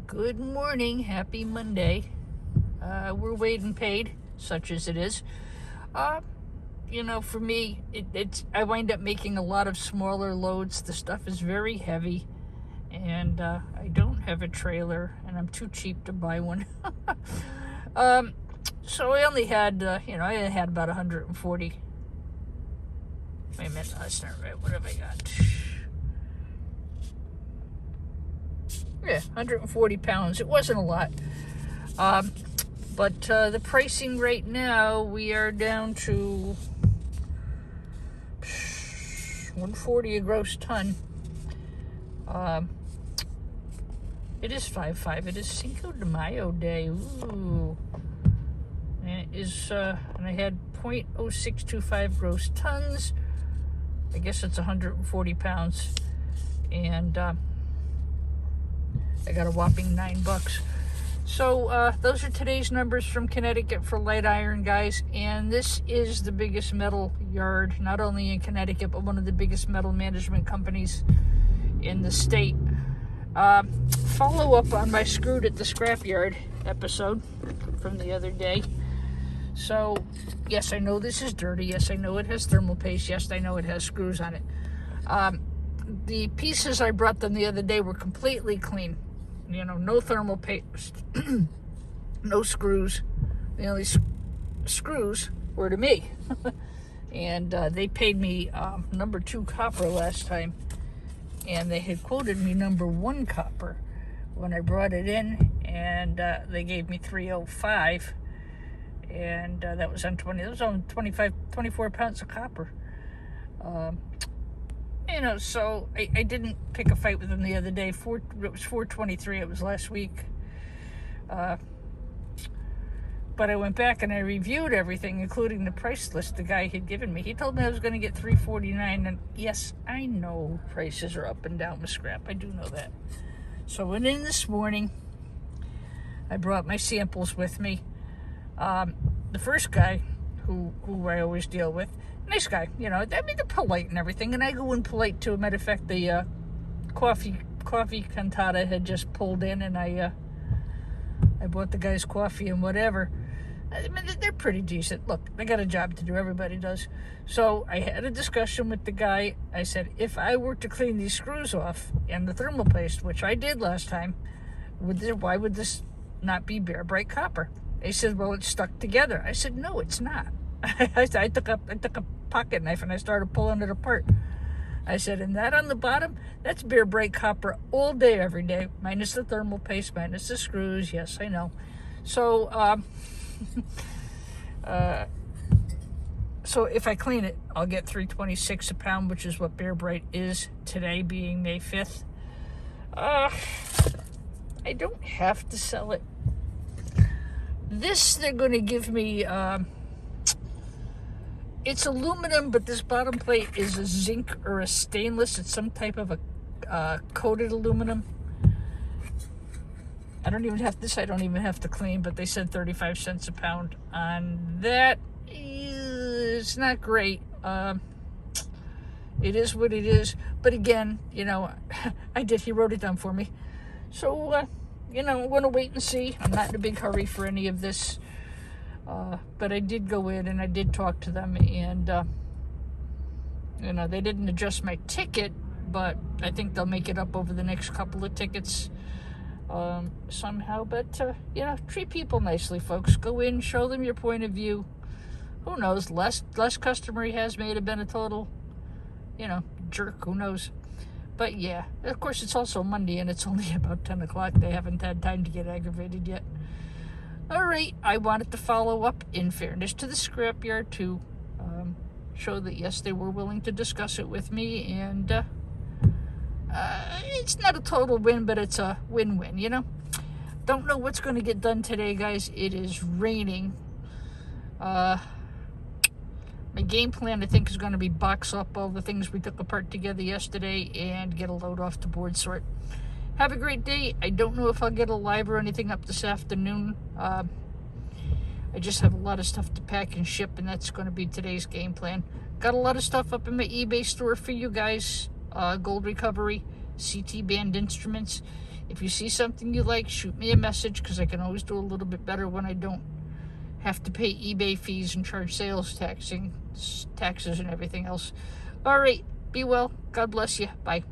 Good morning. Happy Monday. We're weighed and paid, such as it is. For me, I wind up making a lot of smaller loads. The stuff is very heavy, and I don't have a trailer, and I'm too cheap to buy one. So I only had, I had about 140. Wait a minute, that's not right. What have I got? Yeah, 140 pounds. It wasn't a lot. But the pricing right now, we are down to 140 a gross ton. It is 5/5. It is Cinco de Mayo Day. Ooh. And it is, and I had 0.0625 gross tons. I guess it's 140 pounds. And I got a whopping $9. So those are today's numbers from Connecticut for light iron, guys. And this is the biggest metal yard, not only in Connecticut, but one of the biggest metal management companies in the state. Follow up on my Screwed at the Scrapyard episode from the other day. So, yes, I know this is dirty. Yes, I know it has thermal paste. Yes, I know it has screws on it. The pieces I brought them the other day were completely clean. No thermal paste, no screws. The only screws were to me. And they paid me number 2 copper last time. And they had quoted me number 1 copper when I brought it in. And they gave me 305. And that was on 24 pounds of copper. So I didn't pick a fight with them the other day. It was 423. It was last week. But I went back and I reviewed everything, including the price list the guy had given me. He told me I was going to get 349. And yes, I know prices are up and down with scrap. I do know that. So I went in this morning. I brought my samples with me. The first guy who I always deal with, nice guy, they're polite and everything, and I go in polite too. Matter of fact, the coffee cantata had just pulled in, and I bought the guy's coffee and whatever. I mean, they're pretty decent. Look, they got a job to do. Everybody does. So I had a discussion with the guy. I said, if I were to clean these screws off and the thermal paste, which I did last time, why would this not be bare bright copper? He said, well, it's stuck together. I said, no, it's not. I took a pocket knife and I started pulling it apart. I said, and that on the bottom, that's bare bright copper all day, every day, minus the thermal paste, minus the screws. Yes, I know. So, so if I clean it, I'll get $3.26 a pound, which is what bare bright is today, being May 5th. I don't have to sell it. This, they're going to give me, it's aluminum, but this bottom plate is a zinc or a stainless. It's some type of a coated aluminum. I don't even have to clean, but they said 35 cents a pound on that. It's not great. It is what it is. But again, he wrote it down for me. So, I'm going to wait and see. I'm not in a big hurry for any of this. But I did go in and I did talk to them, and they didn't adjust my ticket, but I think they'll make it up over the next couple of tickets somehow. But treat people nicely, folks. Go in, show them your point of view. Who knows? Less customer he has may have been a total jerk. Who knows? But yeah, of course, it's also Monday and it's only about 10 o'clock. They haven't had time to get aggravated yet. All right, I wanted to follow up, in fairness to the scrapyard, to show that, yes, they were willing to discuss it with me. And it's not a total win, but it's a win-win, Don't know what's going to get done today, guys. It is raining. My game plan, I think, is going to be box up all the things we took apart together yesterday and get a load off the board sort. Have a great day. I don't know if I'll get a live or anything up this afternoon. I just have a lot of stuff to pack and ship, and that's going to be today's game plan. Got a lot of stuff up in my eBay store for you guys. Gold recovery, CT band instruments. If you see something you like, shoot me a message, because I can always do a little bit better when I don't have to pay eBay fees and charge sales taxes and everything else. All right, be well. God bless you. Bye.